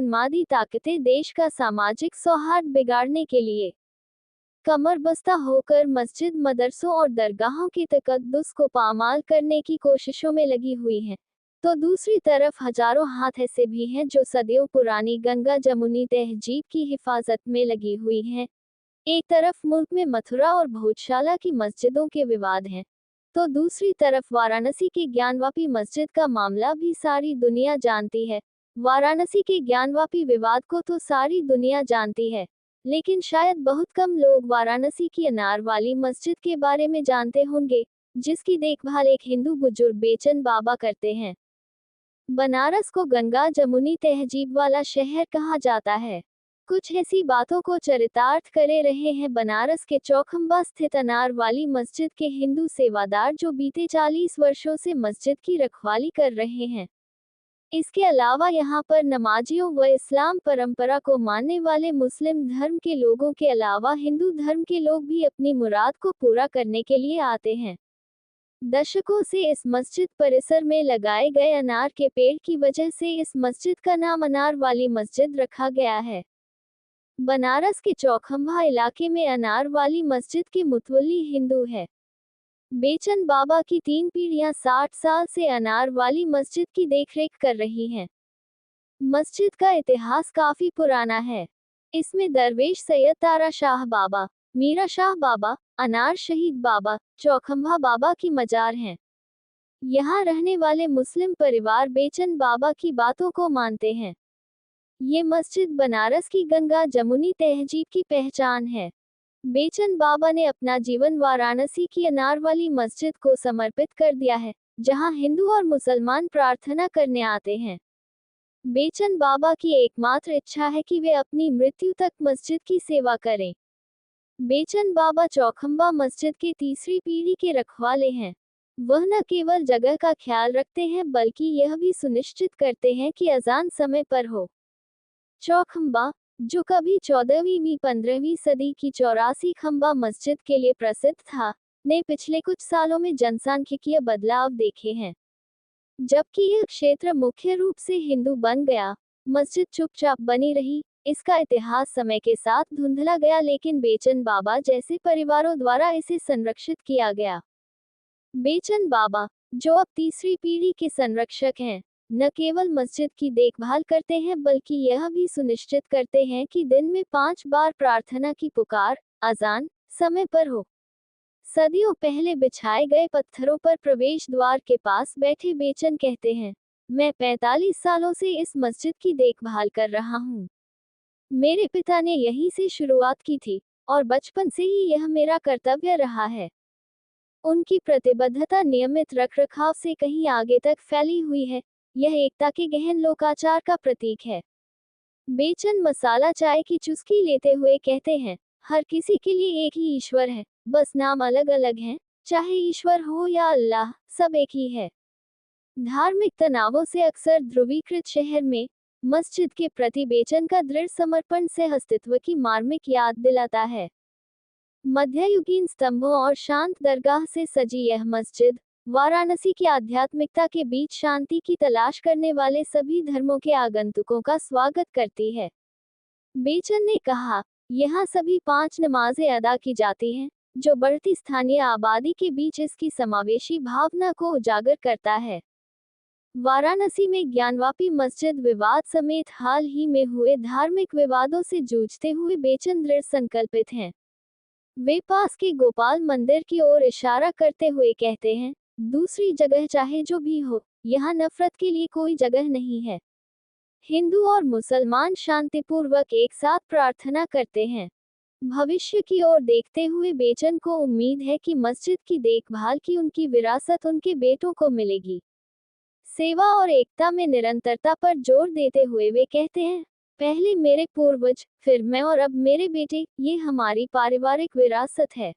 उन्मादी ताकतें देश का सामाजिक सौहार्द बिगाड़ने के लिए कमरबस्ता होकर मस्जिद, मदरसों और दरगाहों की तकद्दुस को पामाल करने की कोशिशों में लगी हुई हैं, तो दूसरी तरफ हजारों हाथ ऐसे भी हैं जो सदियों पुरानी गंगा जमुनी तहजीब की हिफाजत में लगी हुई हैं। एक तरफ मुल्क में मथुरा और भोजशाला की मस्जिदों के विवाद हैं, तो दूसरी तरफ वाराणसी की ज्ञानवापी मस्जिद का मामला भी सारी दुनिया जानती है। वाराणसी के ज्ञानवापी विवाद को तो सारी दुनिया जानती है, लेकिन शायद बहुत कम लोग वाराणसी की अनार वाली मस्जिद के बारे में जानते होंगे, जिसकी देखभाल एक हिंदू बुजुर्ग बेचन बाबा करते हैं। बनारस को गंगा जमुनी तहजीब वाला शहर कहा जाता है। कुछ ऐसी बातों को चरितार्थ करे रहे हैं बनारस के चौखंबा स्थित अनार वाली मस्जिद के हिंदू सेवादार, जो बीते 40 वर्षों से मस्जिद की रखवाली कर रहे हैं। इसके अलावा यहाँ पर नमाजियों व इस्लाम परंपरा को मानने वाले मुस्लिम धर्म के लोगों के अलावा हिंदू धर्म के लोग भी अपनी मुराद को पूरा करने के लिए आते हैं। दशकों से इस मस्जिद परिसर में लगाए गए अनार के पेड़ की वजह से इस मस्जिद का नाम अनार वाली मस्जिद रखा गया है। बनारस के चौखंबा इलाके में अनार वाली मस्जिद के मुतवल्ली हिंदू है। बेचन बाबा की 3 पीढ़ियां 60 साल से अनार वाली मस्जिद की देखरेख कर रही हैं। मस्जिद का इतिहास काफी पुराना है। इसमें दरवेश सैयद तारा शाह बाबा, मीरा शाह बाबा, अनार शहीद बाबा, चौखंबा बाबा की मजार हैं। यहाँ रहने वाले मुस्लिम परिवार बेचन बाबा की बातों को मानते हैं। ये मस्जिद बनारस की गंगा जमुनी तहजीब की पहचान है। बेचन बाबा ने अपना जीवन वाराणसी की अनार वाली मस्जिद को समर्पित कर दिया है, जहां हिंदू और मुसलमान प्रार्थना करने आते हैं। बेचन बाबा की एकमात्र इच्छा है कि वे अपनी मृत्यु तक मस्जिद की सेवा करें। बेचन बाबा चौखंबा मस्जिद की तीसरी पीढ़ी के रखवाले हैं। वह न केवल जगह का ख्याल रखते हैं, बल्कि यह भी सुनिश्चित करते हैं कि अजान समय पर हो। चौखंबा, जो कभी 14वीं 15वीं सदी की 84 खंबा मस्जिद के लिए प्रसिद्ध था, ने पिछले कुछ सालों में जनसांख्यिकीय बदलाव देखे हैं। जबकि यह क्षेत्र मुख्य रूप से हिंदू बन गया, मस्जिद चुपचाप बनी रही। इसका इतिहास समय के साथ धुंधला गया, लेकिन बेचन बाबा जैसे परिवारों द्वारा इसे संरक्षित किया गया। बेचन बाबा, जो अब तीसरी पीढ़ी के संरक्षक हैं, न केवल मस्जिद की देखभाल करते हैं, बल्कि यह भी सुनिश्चित करते हैं कि दिन में 5 बार प्रार्थना की पुकार, अजान, समय पर हो। सदियों पहले बिछाए गए पत्थरों पर प्रवेश द्वार के पास बैठे बेचन कहते हैं, मैं 45 सालों से इस मस्जिद की देखभाल कर रहा हूँ। मेरे पिता ने यहीं से शुरुआत की थी, और बचपन से ही यह मेरा कर्तव्य रहा है। उनकी प्रतिबद्धता नियमित रखरखाव से कहीं आगे तक फैली हुई है। यह एकता के गहन लोकाचार का प्रतीक है। बेचन मसाला चाय की चुस्की लेते हुए कहते हैं, हर किसी के लिए एक ही ईश्वर है, बस नाम अलग अलग हैं। चाहे ईश्वर हो या अल्लाह, सब एक ही है। धार्मिक तनावों से अक्सर ध्रुवीकृत शहर में मस्जिद के प्रति बेचन का दृढ़ समर्पण से अस्तित्व की मार्मिक याद दिलाता है। मध्ययुगीन स्तंभों और शांत दरगाह से सजी यह मस्जिद वाराणसी की आध्यात्मिकता के बीच शांति की तलाश करने वाले सभी धर्मों के आगंतुकों का स्वागत करती है। बेचन ने कहा, यहाँ सभी 5 नमाजें अदा की जाती हैं, जो बढ़ती स्थानीय आबादी के बीच इसकी समावेशी भावना को उजागर करता है। वाराणसी में ज्ञानवापी मस्जिद विवाद समेत हाल ही में हुए धार्मिक विवादों से जूझते हुए बेचन दृढ़ संकल्पित हैं। वे पास के गोपाल मंदिर की ओर इशारा करते हुए कहते हैं, दूसरी जगह चाहे जो भी हो, यहाँ नफरत के लिए कोई जगह नहीं है। हिंदू और मुसलमान शांतिपूर्वक एक साथ प्रार्थना करते हैं। भविष्य की ओर देखते हुए बेचन को उम्मीद है कि मस्जिद की देखभाल की उनकी विरासत उनके बेटों को मिलेगी। सेवा और एकता में निरंतरता पर जोर देते हुए वे कहते हैं, पहले मेरे पूर्वज, फिर मैं और अब मेरे बेटे, ये हमारी पारिवारिक विरासत है।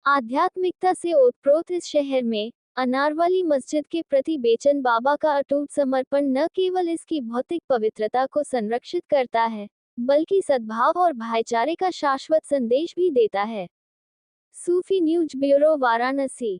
आध्यात्मिकता से ओतप्रोत इस शहर में अनारवाली मस्जिद के प्रति बेचन बाबा का अटूट समर्पण न केवल इसकी भौतिक पवित्रता को संरक्षित करता है, बल्कि सद्भाव और भाईचारे का शाश्वत संदेश भी देता है। सूफी न्यूज ब्यूरो, वाराणसी।